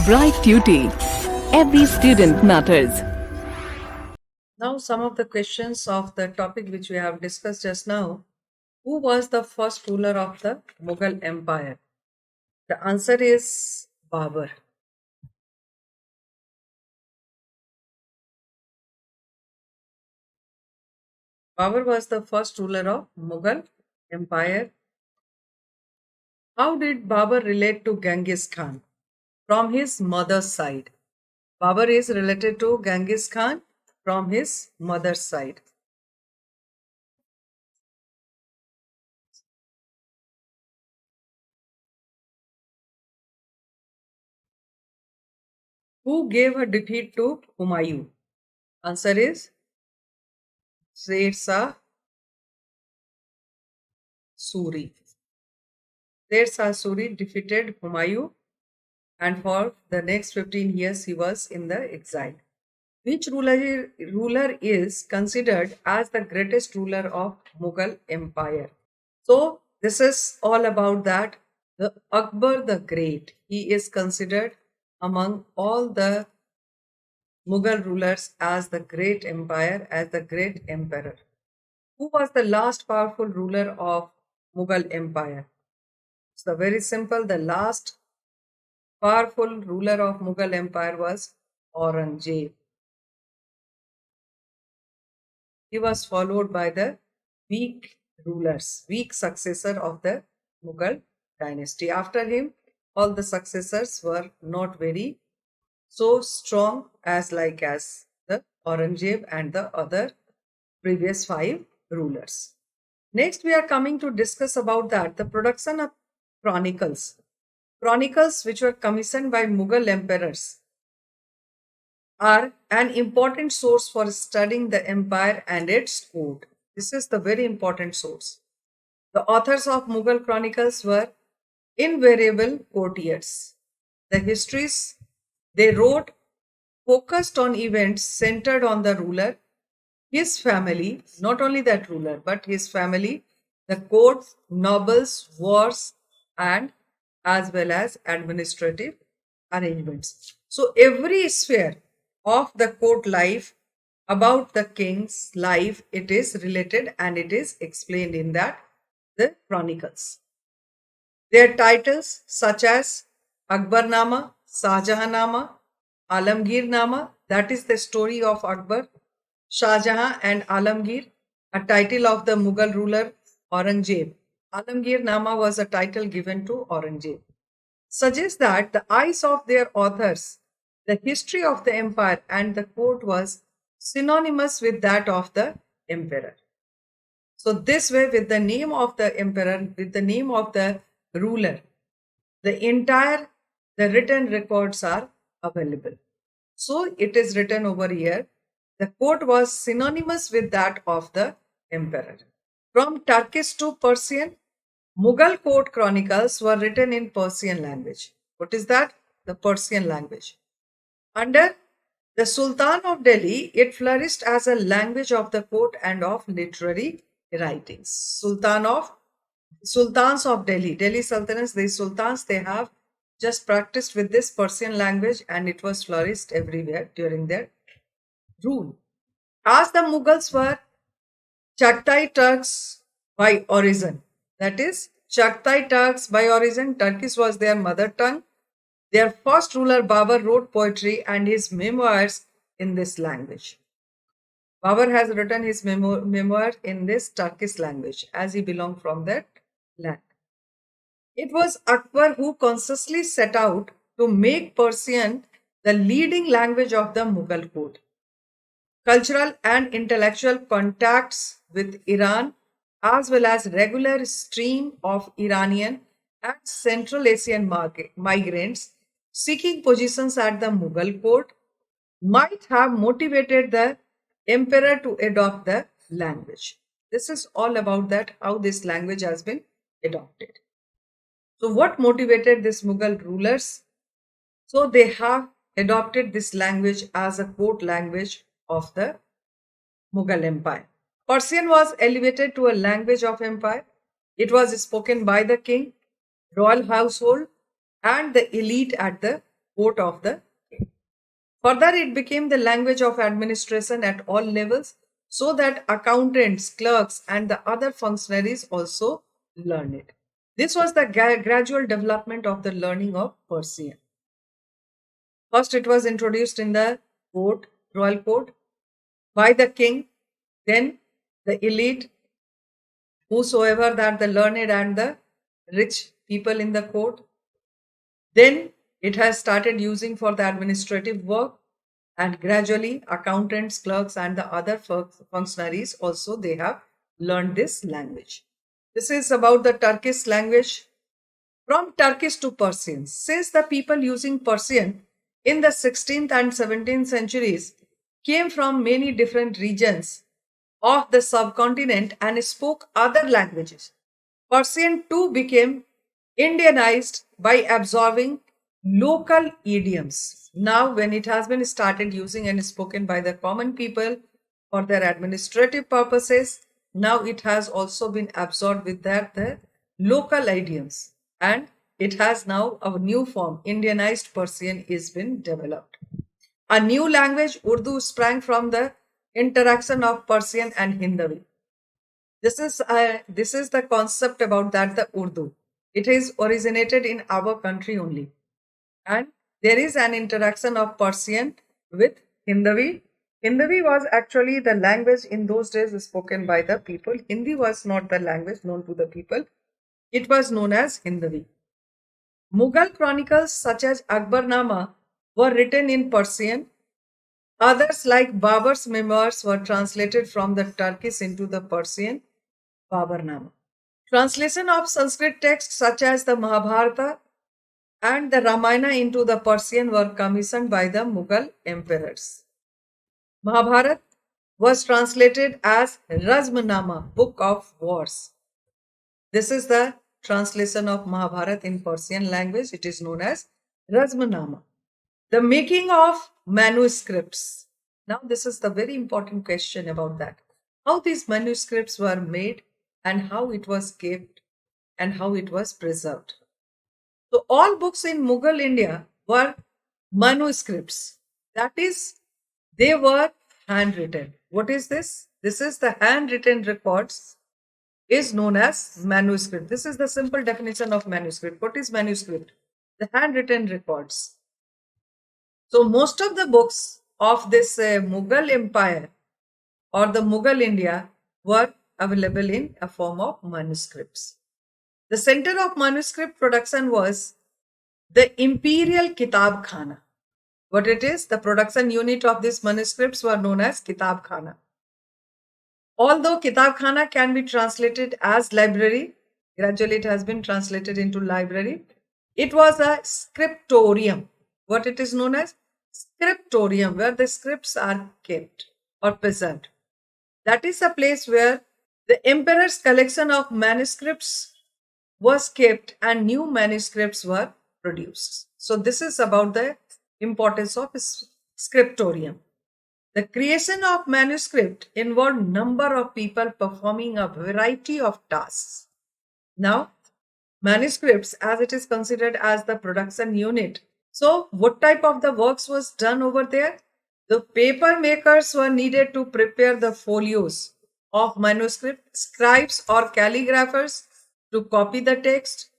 Bright Tuty. Every student matters. Now, some of the questions of the topic which we have discussed just now. Who was the first ruler of the Mughal Empire? The answer is Babur. Babur was the first ruler of Mughal Empire. How did Babur relate to Genghis Khan? From his mother's side. Babur is related to Genghis Khan from his mother's side. Who gave a defeat to Humayun? Answer is Sher Shah Suri. Sher Shah Suri defeated Humayun, and for the next 15 years he was in the exile. Which ruler is considered as the greatest ruler of Mughal Empire? So this is all about that. The Akbar the Great, he is considered among all the Mughal rulers as the great empire, as the great emperor. Who was the last powerful ruler of Mughal Empire? It's very simple. The last powerful ruler of Mughal Empire was Aurangzeb. He was followed by the weak rulers, weak successor of the Mughal dynasty. After him, all the successors were not very so strong as the Aurangzeb and the other previous 5 rulers. Next, we are coming to discuss about that the production of chronicles. Chronicles which were commissioned by Mughal emperors are an important source for studying the empire and its court. This is the very important source. The authors of Mughal chronicles were invariable courtiers. The histories they wrote focused on events centered on the ruler, his family, not only that ruler, but his family, the courts, nobles, wars, and as well as administrative arrangements. So every sphere of the court life about the king's life, it is related and it is explained in that the chronicles. Their titles such as Akbarnama, Shahjahanama, Alamgirnama, that is the story of Akbar, Shahjahan and Alamgir, a title of the Mughal ruler Aurangzeb. Alamgirnama was a title given to Aurangzeb. Suggests that the eyes of their authors, the history of the empire and the court was synonymous with that of the emperor. So this way, with the name of the emperor, with the name of the ruler, the written records are available. So it is written over here. The court was synonymous with that of the emperor. From Turkish to Persian, Mughal court chronicles were written in Persian language. What is that? The Persian language. Under the Sultan of Delhi, it flourished as a language of the court and of literary writings. Sultans of Delhi, Delhi Sultanates, the sultans, they have just practiced with this Persian language and it was flourished everywhere during their rule. As the Mughals were Chagatai Turks by origin, that is, Chagatai Turks by origin, Turkish was their mother tongue. Their first ruler Babur wrote poetry and his memoirs in this language. Babur has written his memoir in this Turkish language as he belonged from that land. It was Akbar who consciously set out to make Persian the leading language of the Mughal court. Cultural and intellectual contacts with Iran, as well as regular stream of Iranian and Central Asian migrants seeking positions at the Mughal court, might have motivated the emperor to adopt the language. This is all about that, how this language has been adopted. So what motivated these Mughal rulers? So they have adopted this language as a court language of the Mughal Empire. Persian was elevated to a language of empire. It was spoken by the king, royal household, and the elite at the court of the king. Further, it became the language of administration at all levels so that accountants, clerks, and the other functionaries also learned it. This was the gradual development of the learning of Persian. First, it was introduced in the court, royal court, by the king, then the elite, whosoever that the learned and the rich people in the court. Then it has started using for the administrative work, and gradually accountants, clerks, and the other functionaries also they have learned this language. This is about the Turkish language from Turkish to Persian. Since the people using Persian in the 16th and 17th centuries came from many different regions of the subcontinent and spoke other languages, Persian too became Indianized by absorbing local idioms. Now, when it has been started using and spoken by the common people for their administrative purposes, now it has also been absorbed with that the local idioms, and it has now a new form. Indianized Persian is been developed. A new language, Urdu, sprang from the interaction of Persian and Hindavi. This is the concept about that the Urdu. It is originated in our country only, and there is an interaction of Persian with Hindavi. Hindavi was actually the language in those days spoken by the people. Hindi was not the language known to the people. It was known as Hindavi. Mughal chronicles such as Akbarnama were written in Persian. Others like Babur's memoirs were translated from the Turkish into the Persian Babarnama. Translation of Sanskrit texts such as the Mahabharata and the Ramayana into the Persian were commissioned by the Mughal emperors. Mahabharata was translated as Razmnama, Book of Wars. This is the translation of Mahabharata in Persian language. It is known as Razmnama. The making of manuscripts. Now, this is the very important question about that. How these manuscripts were made and how it was kept and how it was preserved. So, all books in Mughal India were manuscripts. That is, they were handwritten. What is this? This is the handwritten records is known as manuscript. This is the simple definition of manuscript. What is manuscript? The handwritten records. So most of the books of this Mughal Empire or the Mughal India were available in a form of manuscripts. The center of manuscript production was the Imperial Kitab Khana. What it is? The production unit of these manuscripts were known as Kitab Khana. Although Kitab Khana can be translated as library, gradually it has been translated into library. It was a scriptorium. What it is known as? Scriptorium, where the scripts are kept or preserved. That is a place where the emperor's collection of manuscripts was kept and new manuscripts were produced. So this is about the importance of scriptorium. The creation of manuscript involved number of people performing a variety of tasks. Now, manuscripts, as it is considered as the production unit. So, what type of the works was done over there? The paper makers were needed to prepare the folios of manuscript, scribes or calligraphers to copy the text,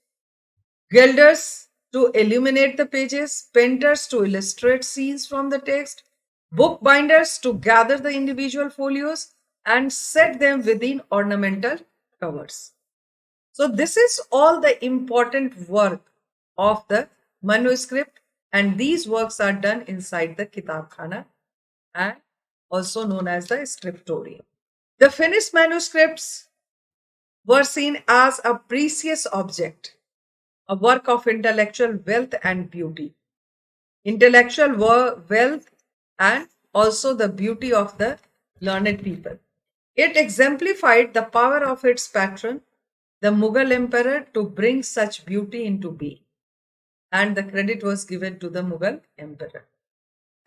gilders to illuminate the pages, painters to illustrate scenes from the text, bookbinders to gather the individual folios and set them within ornamental covers. So this is all the important work of the manuscript, and these works are done inside the Kitab Khana and also known as the scriptorium. The finished manuscripts were seen as a precious object, a work of intellectual wealth and beauty. Intellectual wealth and also the beauty of the learned people. It exemplified the power of its patron, the Mughal emperor, to bring such beauty into being. And the credit was given to the Mughal emperor.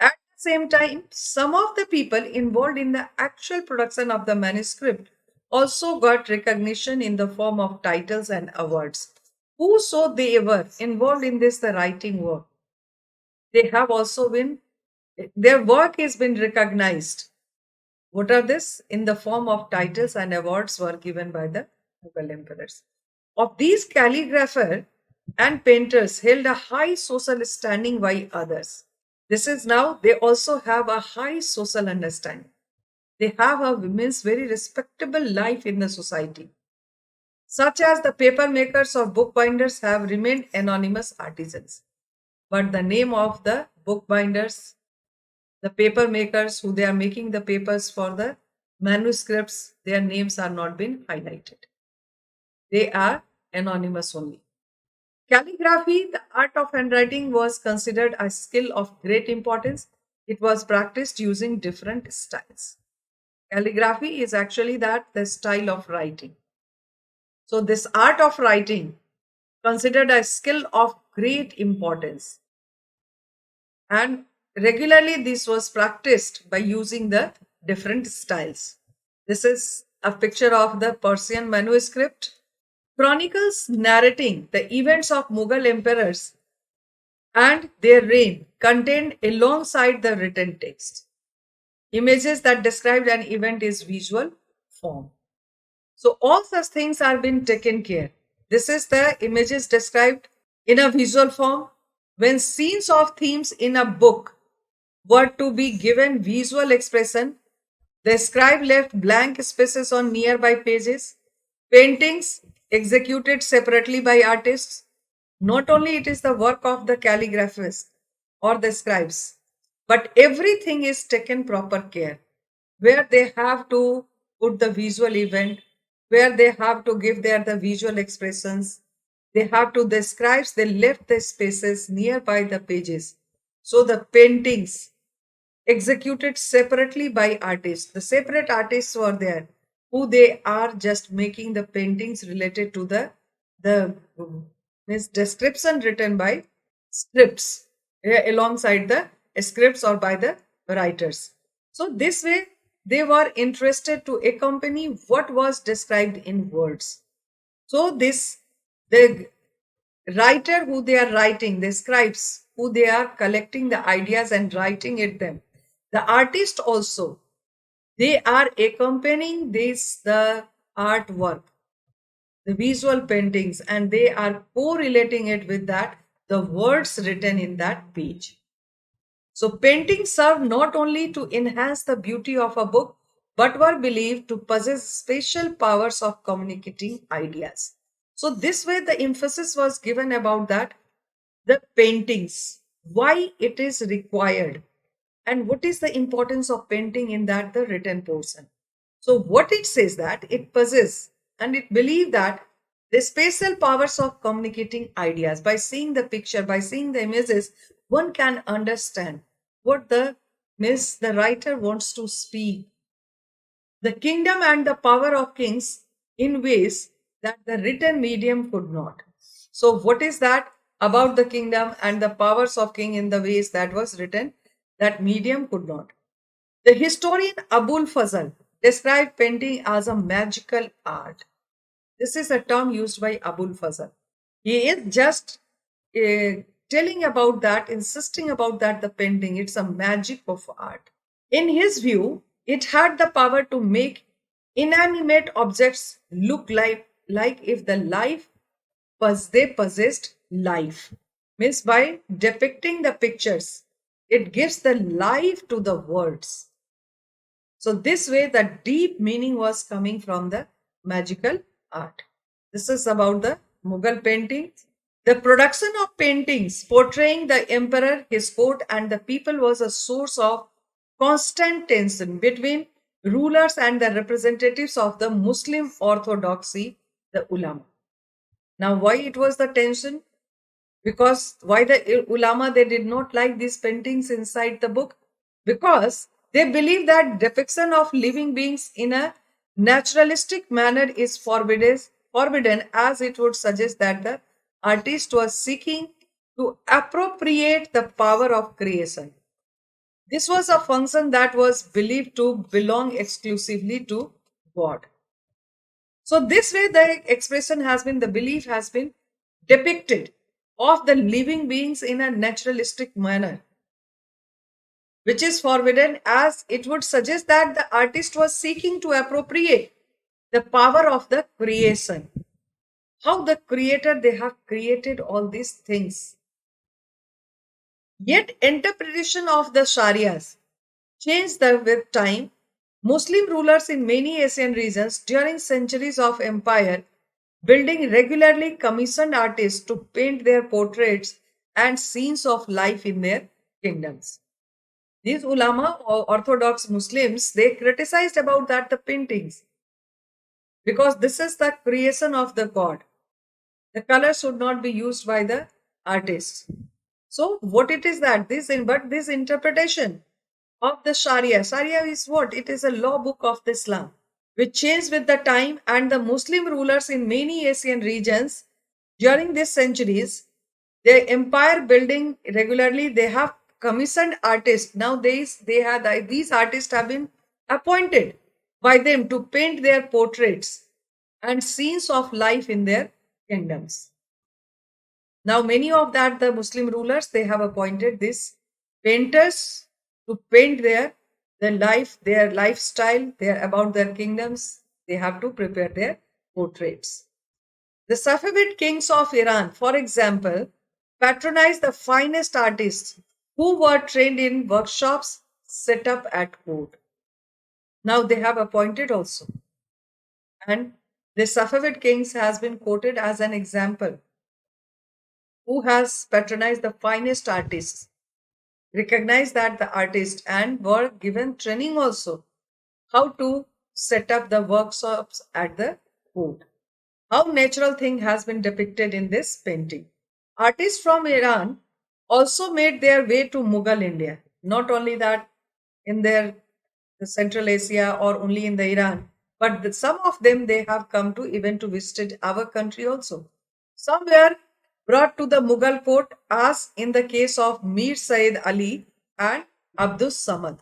At the same time, some of the people involved in the actual production of the manuscript also got recognition in the form of titles and awards. Whoso they were involved in this, the writing work. They have also been, their work has been recognized. What are this? In the form of titles and awards were given by the Mughal emperors. Of these, calligrapher and painters held a high social standing by others. This is now, they also have a high social understanding. They have a means very respectable life in the society. Such as the paper makers or bookbinders have remained anonymous artisans. But the name of the bookbinders, the paper makers who they are making the papers for the manuscripts, their names are not been highlighted. They are anonymous only. Calligraphy, the art of handwriting, was considered a skill of great importance. It was practiced using different styles. Calligraphy is actually that the style of writing. So this art of writing considered a skill of great importance, and regularly this was practiced by using the different styles. This is a picture of the Persian manuscript. Chronicles narrating the events of Mughal emperors and their reign contained alongside the written text. Images that described an event is visual form. So all such things are being taken care. This is the images described in a visual form. When scenes of themes in a book were to be given visual expression, the scribe left blank spaces on nearby pages. Paintings executed separately by artists. Not only it is the work of the calligraphers or the scribes, but everything is taken proper care. Where they have to put the visual event, where they have to give their the visual expressions, they have to, the scribes, they left the spaces nearby the pages. So the paintings executed separately by artists. The separate artists were there, who they are just making the paintings related to the means description written by scripts, alongside the scripts or by the writers. So this way they were interested to accompany what was described in words. So this, the writer who they are writing, the scribes who they are collecting the ideas and writing it them, the artist also, they are accompanying this the artwork, the visual paintings, and they are correlating it with that the words written in that page. So paintings serve not only to enhance the beauty of a book, but were believed to possess special powers of communicating ideas. So this way the emphasis was given about that the paintings, why it is required, and what is the importance of painting in that the written portion. So what it says that it possesses and it believe that the special powers of communicating ideas. By seeing the picture, by seeing the images, one can understand what the miss the writer wants to speak. The kingdom and the power of kings in ways that the written medium could not. So what is that about the kingdom and the powers of king in the ways that was written that medium could not? The historian Abul Fazl described painting as a magical art. This is a term used by Abul Fazl. He is just telling about that, insisting about that the painting, it's a magic of art. In his view, it had the power to make inanimate objects look like if the life was they possessed life. Means by depicting the pictures, it gives the life to the words. So this way the deep meaning was coming from the magical art. This is about the Mughal painting. The production of paintings portraying the emperor, his court, and the people was a source of constant tension between rulers and the representatives of the Muslim orthodoxy, the ulama. Now, why it was the tension? Because why the ulama they did not like these paintings inside the book? Because they believe that depiction of living beings in a naturalistic manner is forbidden, as it would suggest that the artist was seeking to appropriate the power of creation. This was a function that was believed to belong exclusively to God. So this way the expression has been, the belief has been depicted of the living beings in a naturalistic manner, which is forbidden, as it would suggest that the artist was seeking to appropriate the power of the creation. How the creator they have created all these things. Yet interpretation of the Sharias changed with time. Muslim rulers in many Asian regions during centuries of empire building regularly commissioned artists to paint their portraits and scenes of life in their kingdoms. These ulama or orthodox Muslims they criticized about that the paintings because this is the creation of the god. The color should not be used by the artist. So what it is that this interpretation of the Sharia. Sharia is what? It is a law book of the Islam, which changed with the time, and the Muslim rulers in many Asian regions during these centuries, their empire building regularly, they have commissioned artists. Now these artists have been appointed by them to paint their portraits and scenes of life in their kingdoms. Now, many of that the Muslim rulers they have appointed these painters to paint their life, their lifestyle, their about their kingdoms. They have to prepare their portraits. The Safavid kings of Iran, for example, patronized the finest artists who were trained in workshops set up at court. Now they have appointed also, and the Safavid kings has been quoted as an example who has patronized the finest artists, recognized that the artist and were given training also how to set up the workshops at the court. How natural thing has been depicted in this painting. Artists from Iran also made their way to Mughal India. Not only that in their the Central Asia or only in the Iran, but some of them they have come to even to visit our country also. Some were brought to the Mughal court as in the case of Mir Said Ali and Abdus Samad.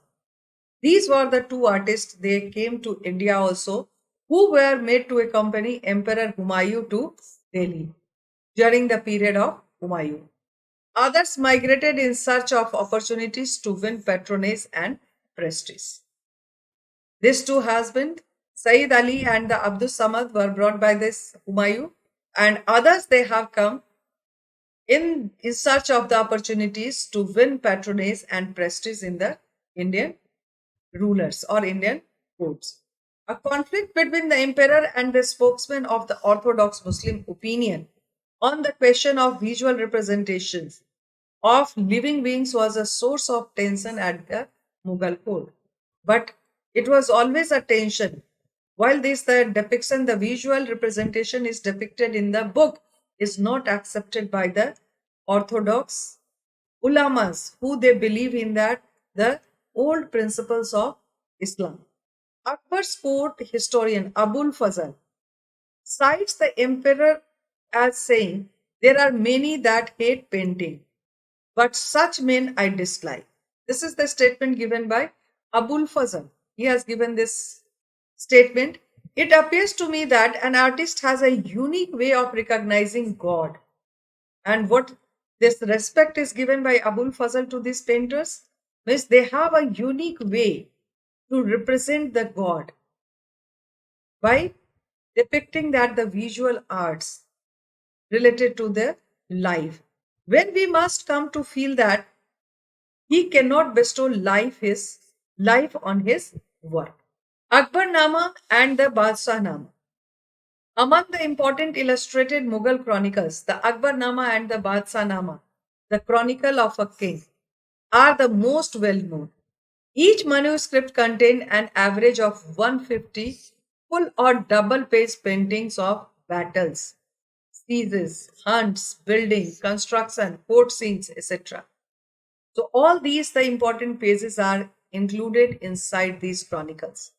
These were the two artists they came to India also who were made to accompany Emperor Humayun to Delhi during the period of Humayun. Others migrated in search of opportunities to win patronage and prestige. These two husbands, Sayyid Ali and the Abdus Samad, were brought by this Humayun, and others they have come in search of the opportunities to win patronage and prestige in the Indian rulers or Indian courts. A conflict between the emperor and the spokesman of the orthodox Muslim opinion on the question of visual representations of living beings was a source of tension at the Mughal court. But it was always a tension. While the depiction, the visual representation is depicted in the book, is not accepted by the orthodox ulamas who they believe in that the old principles of Islam. Akbar's court historian Abul Fazl cites the emperor as saying, "There are many that hate painting, but such men I dislike." This is the statement given by Abul Fazl. He has given this statement. It appears to me that an artist has a unique way of recognizing God. And what this respect is given by Abul Fazl to these painters means they have a unique way to represent the God by depicting that the visual arts related to their life. When we must come to feel that he cannot bestow life on his work. Akbarnama and the Badshah. Among the important illustrated Mughal chronicles, the Akbarnama and the Badshah, the chronicle of a king, are the most well known. Each manuscript contained an average of 150 full or double page paintings of battles, sieges, hunts, building, construction, court scenes, etc. So, all these, the important pages are included inside these chronicles.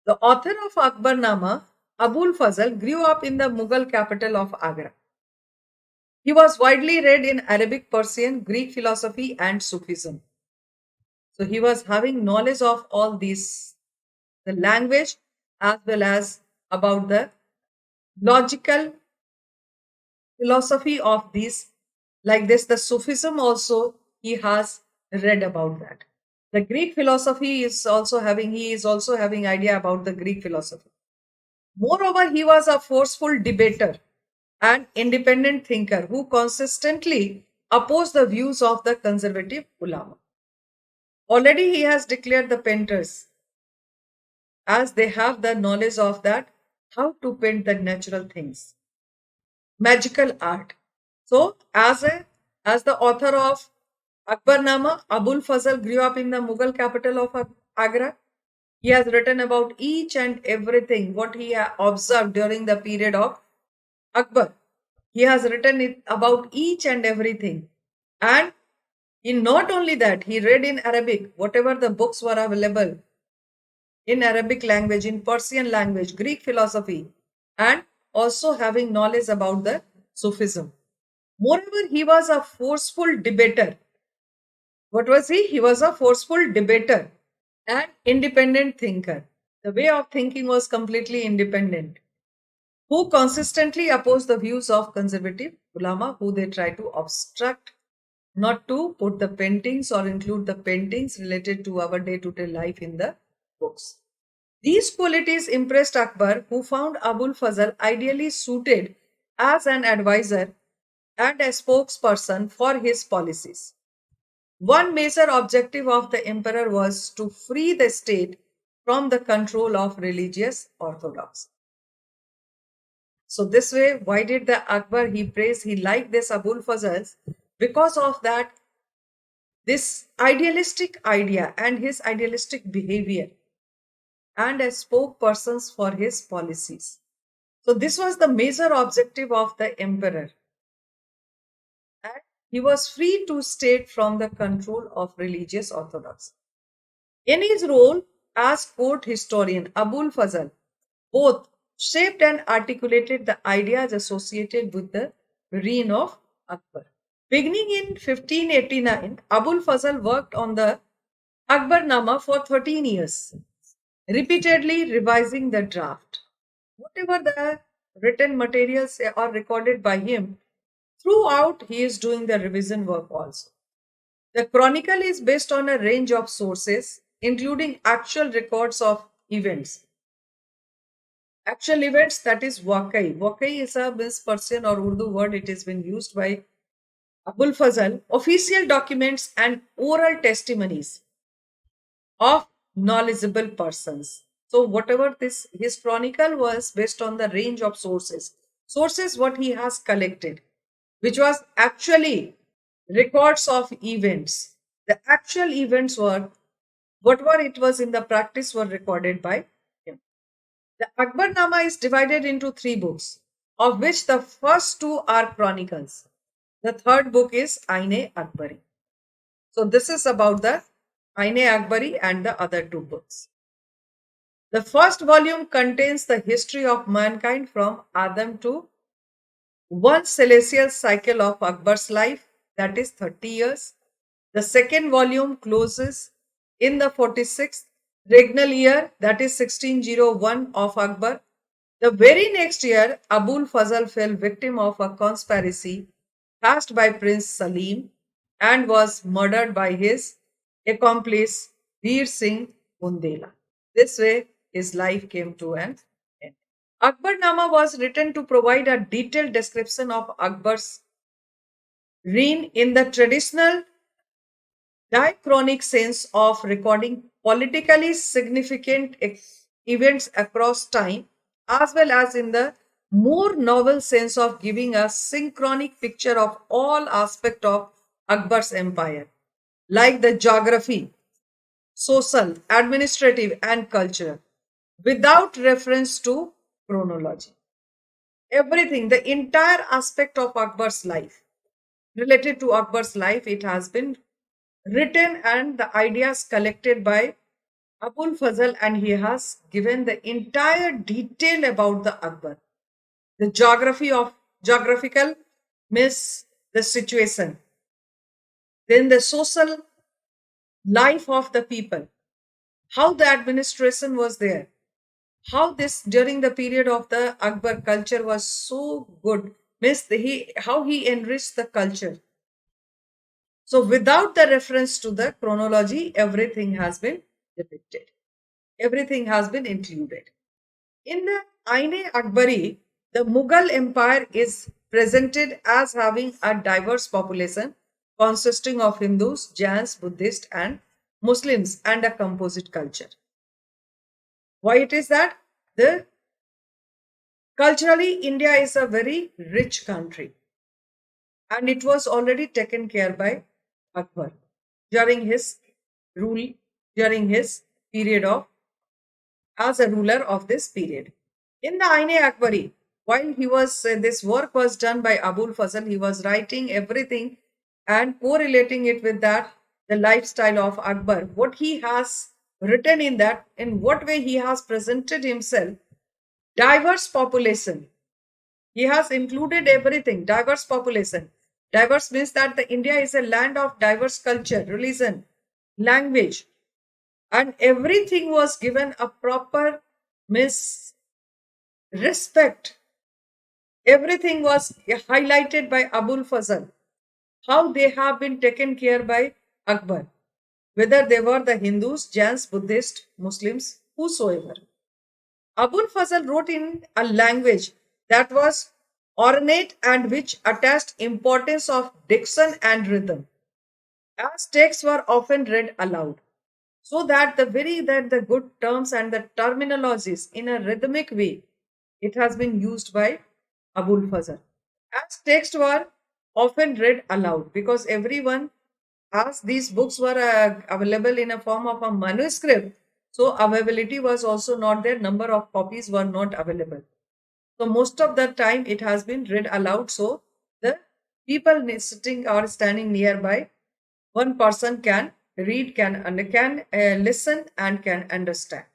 The author of Akbarnama, Abul Fazl, grew up in the Mughal capital of Agra. He was widely read in Arabic, Persian, Greek philosophy, and Sufism. So he was having knowledge of all these, the language as well as about the logical philosophy of these Like this, the Sufism also he has read about that. The Greek philosophy he is also having idea about the Greek philosophy. Moreover, he was a forceful debater and independent thinker who consistently opposed the views of the conservative ulama. Already he has declared the painters as they have the knowledge of that how to paint the natural things, magical art. So as the author of Akbarnama, Abul Fazl grew up in the Mughal capital of Agra. He has written about each and everything what he observed during the period of Akbar. He has written it about each and everything. And in not only that, he read in Arabic whatever the books were available in Arabic language, in Persian language, Greek philosophy, and also having knowledge about the Sufism. Moreover, he was a forceful debater. What was he? He was a forceful debater and independent thinker. The way of thinking was completely independent, who consistently opposed the views of conservative ulama, who they try to obstruct, not to put the paintings or include the paintings related to our day to day life in the books. These qualities impressed Akbar, who found Abul Fazl ideally suited as an advisor and a spokesperson for his policies. One major objective of the emperor was to free the state from the control of religious orthodoxy. So this way, why did the Akbar he praised? He liked this Abul Fazl because of that this idealistic idea and his idealistic behavior and as spokespersons for his policies. So this was the major objective of the emperor. And he was free to state from the control of religious orthodoxy. In his role as court historian, Abul Fazl both shaped and articulated the ideas associated with the reign of Akbar. Beginning in 1589, Abul Fazl worked on the Akbarnama for 13 years, repeatedly revising the draft. Whatever the written materials are recorded by him, throughout he is doing the revision work also. The chronicle is based on a range of sources, including actual records of events. Actual events, that is Wakai. Wakai is a Miss Persian or Urdu word. It has been used by Abul Fazl. Official documents and oral testimonies of knowledgeable persons. So whatever this his chronicle was based on the range of sources. Sources what he has collected, which was actually records of events. The actual events were whatever it was in the practice were recorded by him. The Akbarnama is divided into three books, of which the first two are chronicles. The third book is Aine Akbari. So this is about the Aine Akbari and the other two books. The first volume contains the history of mankind from Adam to one celestial cycle of Akbar's life, that is 30 years. The second volume closes in the 46th regnal year, that is 1601 of Akbar. The very next year, Abul Fazl fell victim of a conspiracy cast by Prince Salim and was murdered by his accomplice Veer Singh Bundela. This way, his life came to an end. Akbarnama was written to provide a detailed description of Akbar's reign in the traditional diachronic sense of recording politically significant events across time, as well as in the more novel sense of giving a synchronic picture of all aspects of Akbar's empire, like the geography, social, administrative, and cultural, without reference to chronology. Everything, the entire aspect of Akbar's life, related to Akbar's life, it has been written and the ideas collected by Abul Fazl, and he has given the entire detail about the Akbar. The geographical means the situation, then the social life of the people, how the administration was there, how this during the period of the Akbar culture was so good, means he how he enriched the culture, So, without the reference to the chronology, everything has been depicted, everything has been included. In the Aine Akbari, the Mughal Empire is presented as having a diverse population consisting of Hindus, Jains, Buddhists, and Muslims, and a composite culture. Why it is that? The culturally, India is a very rich country, and it was already taken care by Akbar during his rule, during his period of as a ruler of this period. In the Aine Akbari, while he was this work was done by Abul Fazl, he was writing everything and correlating it with that the lifestyle of Akbar. What he has written in that, in what way he has presented himself, diverse population. He has included everything, diverse population. Diverse means that the India is a land of diverse culture, religion, language, and everything was given a proper miss respect. Everything was highlighted by Abul Fazl, how they have been taken care by Akbar, whether they were the Hindus, Jains, Buddhists, Muslims, whosoever. Abul Fazl wrote in a language that was ornate and which attached importance of diction and rhythm, as texts were often read aloud, so that the good terms and the terminologies in a rhythmic way it has been used by Abul Fazl. As texts were often read aloud because everyone, as these books were available in a form of a manuscript, so availability was also not there, number of copies were not available. So most of the time it has been read aloud, so the people sitting or standing nearby, one person can read, can listen, and can understand.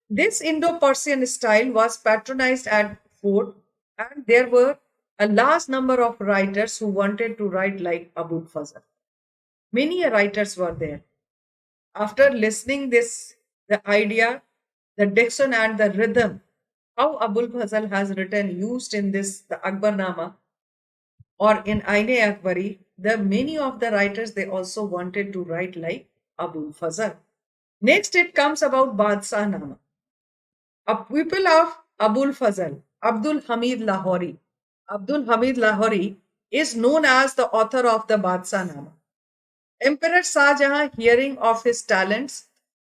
This Indo-Persian style was patronized at court, and there were a large number of writers who wanted to write like Abul Fazl. Many writers were there. After listening this, the idea, the diction and the rhythm, how Abul Fazl has written, used in this the Akbarnama or in Aine Akbari, the many of the writers they also wanted to write like Abul Fazl. Next, it comes about Badshah Nama. A pupil of Abul Fazl, Abdul Hamid Lahori. Abdul Hamid Lahori is known as the author of the Badshah Nama. Emperor Shah Jahan, hearing of his talents,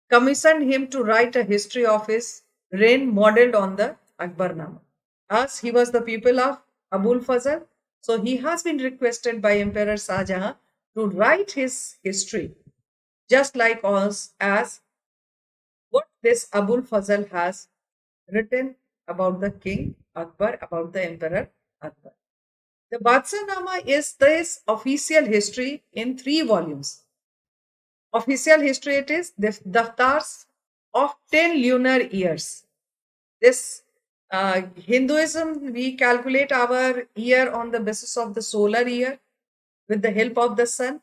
commissioned him to write a history of his reign modeled on the Akbarnama. As he was the pupil of Abul Fazl, so he has been requested by Emperor Shah Jahan to write his history, just like us as what this Abul Fazl has written about the king Akbar, about the emperor Akbar. The Badshah is this official history in 3 volumes. Official history it is the daftars of 10 lunar years. This Hinduism, we calculate our year on the basis of the solar year with the help of the sun.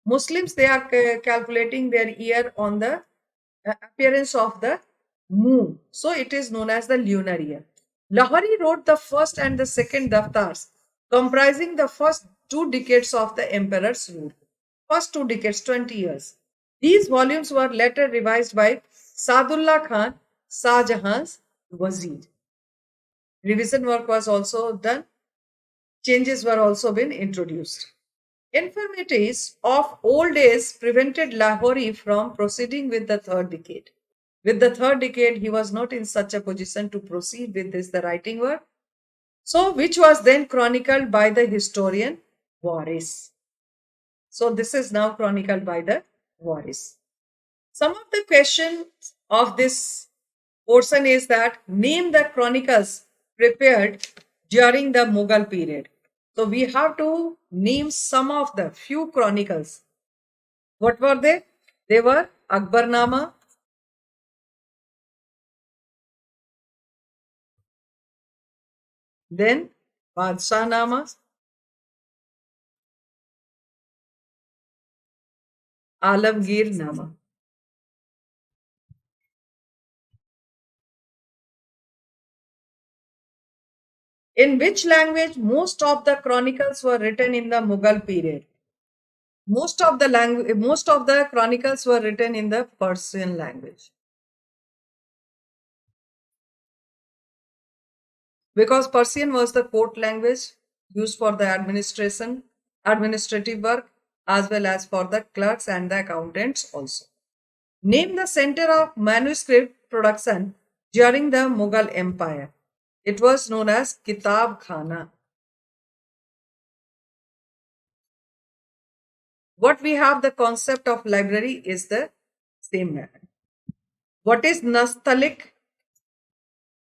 Muslims, they are calculating their year on the appearance of the moon. So it is known as the lunar year. Lahori wrote the first and the second daftars, comprising the first 2 decades of the emperor's rule. First 2 decades, 20 years. These volumes were later revised by Sadullah Khan, Shah Jahan's wazir. Revision work was also done. Changes were also been introduced. Infirmities of old age prevented Lahori from proceeding with the 3rd decade. With the 3rd decade, he was not in such a position to proceed with this, the writing work. So, which was then chronicled by the historian Waris. So, this is now chronicled by the Waris. Some of the questions of this portion is that name the chronicles prepared during the Mughal period. So we have to name some of the few chronicles. What were they? They were Akbarnama, then Badshah Alamgir Nama. In which language most of the chronicles were written in the Mughal period? most of the chronicles were written in the Persian language because Persian was the court language used for the administrative work, as well as for the clerks and the accountants also. Name the center of manuscript production during the Mughal Empire. It was known as Kitab Khana. What we have the concept of library is the same manner. What is Nastaliq?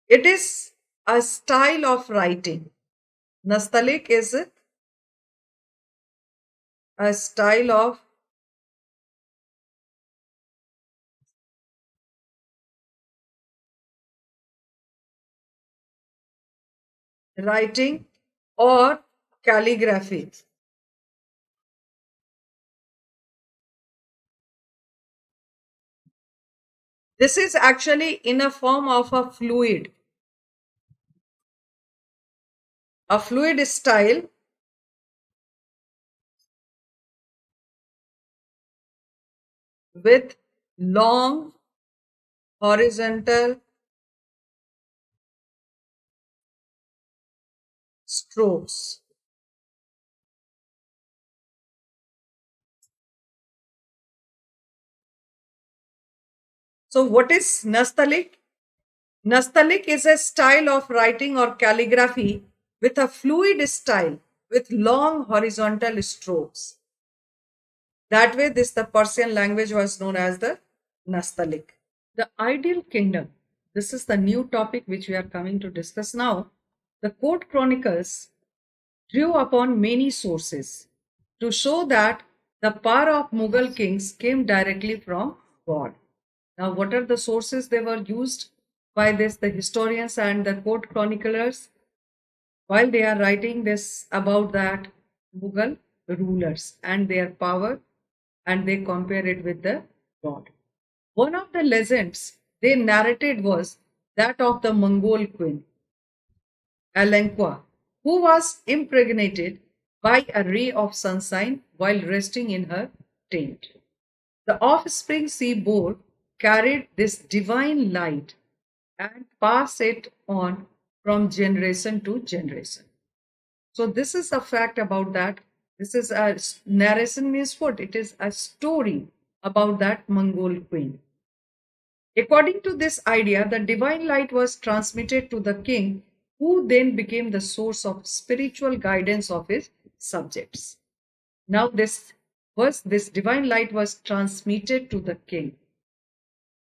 It is a style of writing. Nastaliq is a style of writing or calligraphy. This is actually in a form of a fluid style with long horizontal strokes. So, what is Nastaliq? Nastaliq is a style of writing or calligraphy with a fluid style with long horizontal strokes. That way, the Persian language was known as the Nastaliq. The ideal kingdom. This is the new topic which we are coming to discuss now. The court chronicles drew upon many sources to show that the power of Mughal kings came directly from God. Now, what are the sources they were used by the historians and the court chroniclers while they are writing this about that Mughal rulers and their power, and they compare it with the God. One of the legends they narrated was that of the Mongol queen, Alenqua, who was impregnated by a ray of sunshine while resting in her tent. The offspring she bore carried this divine light and passed it on from generation to generation. So, this is a fact about that. This is a narration means what? It is a story about that Mongol queen. According to this idea, the divine light was transmitted to the king, who then became the source of spiritual guidance of his subjects. Now, this divine light was transmitted to the king,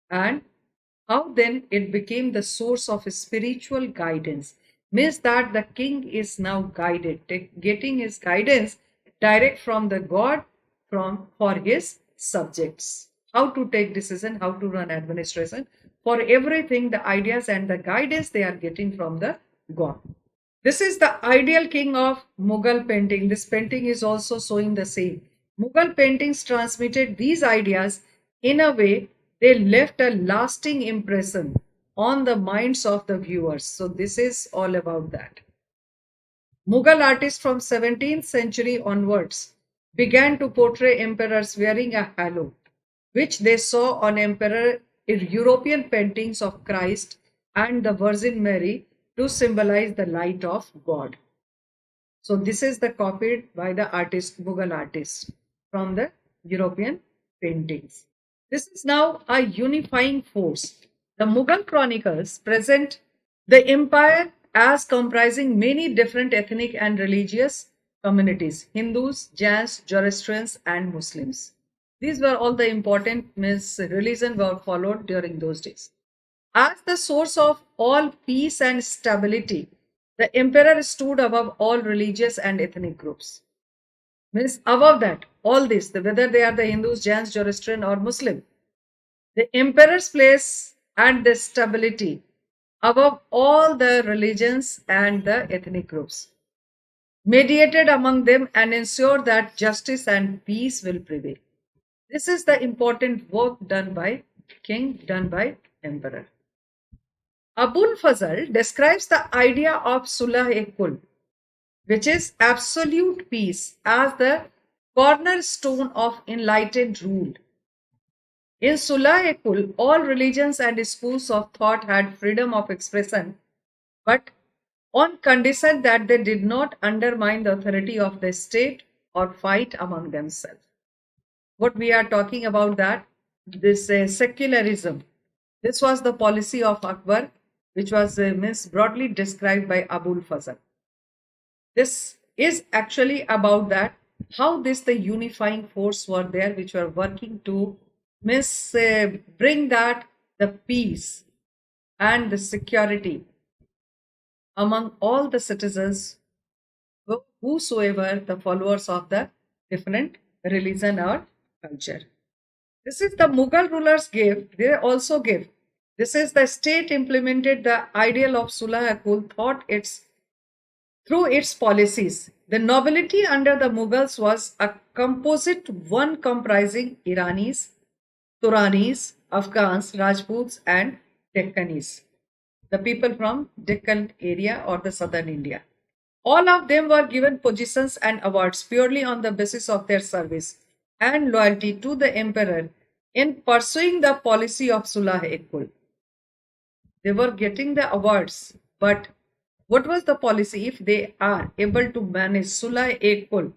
and how then it became the source of spiritual guidance means that the king is now guided, getting his guidance direct from the God from for his subjects. How to take decision, how to run administration, for everything, the ideas and the guidance they are getting from the God. This is the ideal king of Mughal painting. This painting is also showing the same. Mughal paintings transmitted these ideas in a way they left a lasting impression on the minds of the viewers. So this is all about that. Mughal artists from 17th century onwards began to portray emperors wearing a halo, which they saw on emperor European paintings of Christ and the Virgin Mary to symbolize the light of God. So this is the copied by the artist, Mughal artist from the European paintings. This is now a unifying force. The Mughal chronicles present the empire as comprising many different ethnic and religious communities: Hindus, Jains, Zoroastrians, and Muslims. These were all the important religion were followed during those days. As the source of all peace and stability, the emperor stood above all religious and ethnic groups. Means above that, all this, whether they are the Hindus, Jains, Zoroastrian, or Muslim, the emperor's place and the stability above all the religions and the ethnic groups, mediated among them and ensure that justice and peace will prevail. This is the important work done by king, done by emperor. Abul Fazl describes the idea of Sulah-e-Kul, which is absolute peace, as the cornerstone of enlightened rule. In Sulahekul, all religions and schools of thought had freedom of expression, but on condition that they did not undermine the authority of the state or fight among themselves. What we are talking about that this secularism. This was the policy of Akbar, which was broadly described by Abul Fazl. This is actually about that how this the unifying force were there which were working to bring that the peace and the security among all the citizens whosoever the followers of the different religion or culture. This is the Mughal rulers gave, they also give. This is the state implemented the ideal of Sulahakul thought its through its policies. The nobility under the Mughals was a composite one comprising Iranis, Turanis, Afghans, Rajputs, and Deccanis, the people from Deccan area or the southern India. All of them were given positions and awards purely on the basis of their service and loyalty to the emperor in pursuing the policy of Sulah-e-Kul. They were getting the awards, but what was the policy? If they are able to manage Sulah-e-Kul,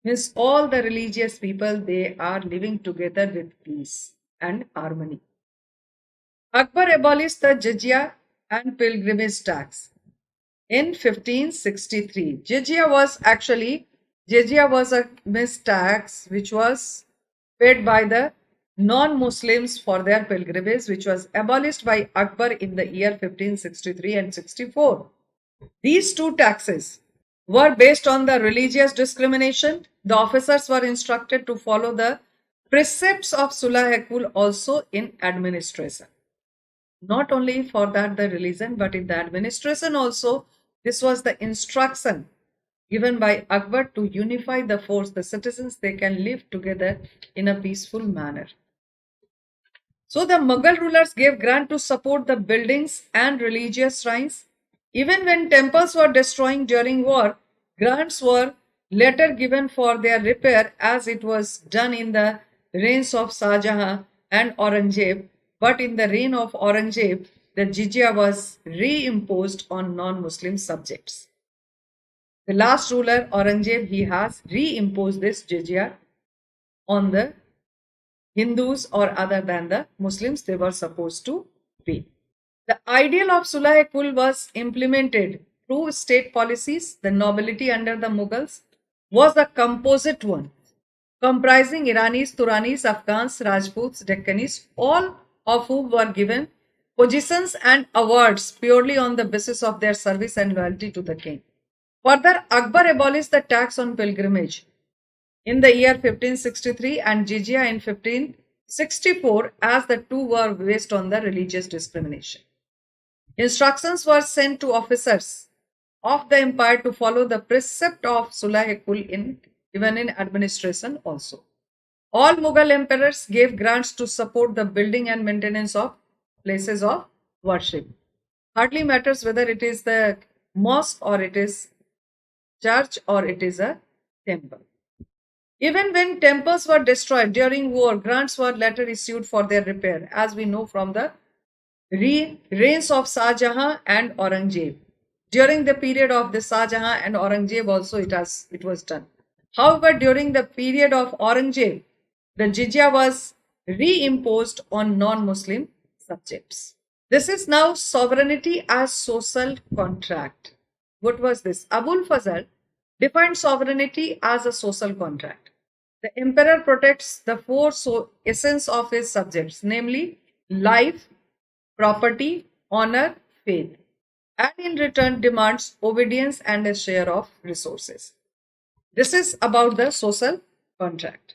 means all the religious people, they are living together with peace and harmony. Akbar abolished the jizya and pilgrimage tax in 1563. Jizya was a tax which was paid by the non-Muslims for their pilgrimage, which was abolished by Akbar in the year 1563 and 64. These two taxes were based on the religious discrimination. The officers were instructed to follow the precepts of Sulahekul also in administration. Not only for that the religion, but in the administration also, this was the instruction given by Akbar to unify the force, the citizens, they can live together in a peaceful manner. So the Mughal rulers gave grant to support the buildings and religious shrines. Even when temples were destroyed during war, grants were later given for their repair as it was done in the reigns of Shah Jahan and Aurangzeb. But in the reign of Aurangzeb, the jizya was reimposed on non-Muslim subjects. The last ruler, Aurangzeb, he has reimposed this jizya on the Hindus or other than the Muslims they were supposed to pay. The ideal of Sulahekul was implemented through state policies. The nobility under the Mughals was a composite one, comprising Iranis, Turanis, Afghans, Rajputs, Deccanis, all of whom were given positions and awards purely on the basis of their service and loyalty to the king. Further, Akbar abolished the tax on pilgrimage in the year 1563 and jizya in 1564 as the two were based on the religious discrimination. Instructions were sent to officers of the empire to follow the precept of Sulahekul even in administration also. All Mughal emperors gave grants to support the building and maintenance of places of worship. Hardly matters whether it is the mosque or it is church or it is a temple. Even when temples were destroyed during war, grants were later issued for their repair, as we know from the reigns of Shah Jahan and Aurangzeb. During the period of the Shah Jahan and Aurangzeb also it was done. However, during the period of Aurangzeb, the jizya was reimposed on non-Muslim subjects. This is now sovereignty as social contract. What was this? Abul Fazl defined sovereignty as a social contract. The emperor protects the four essence of his subjects, namely life, property, honor, faith, and in return demands obedience and a share of resources. This is about the social contract.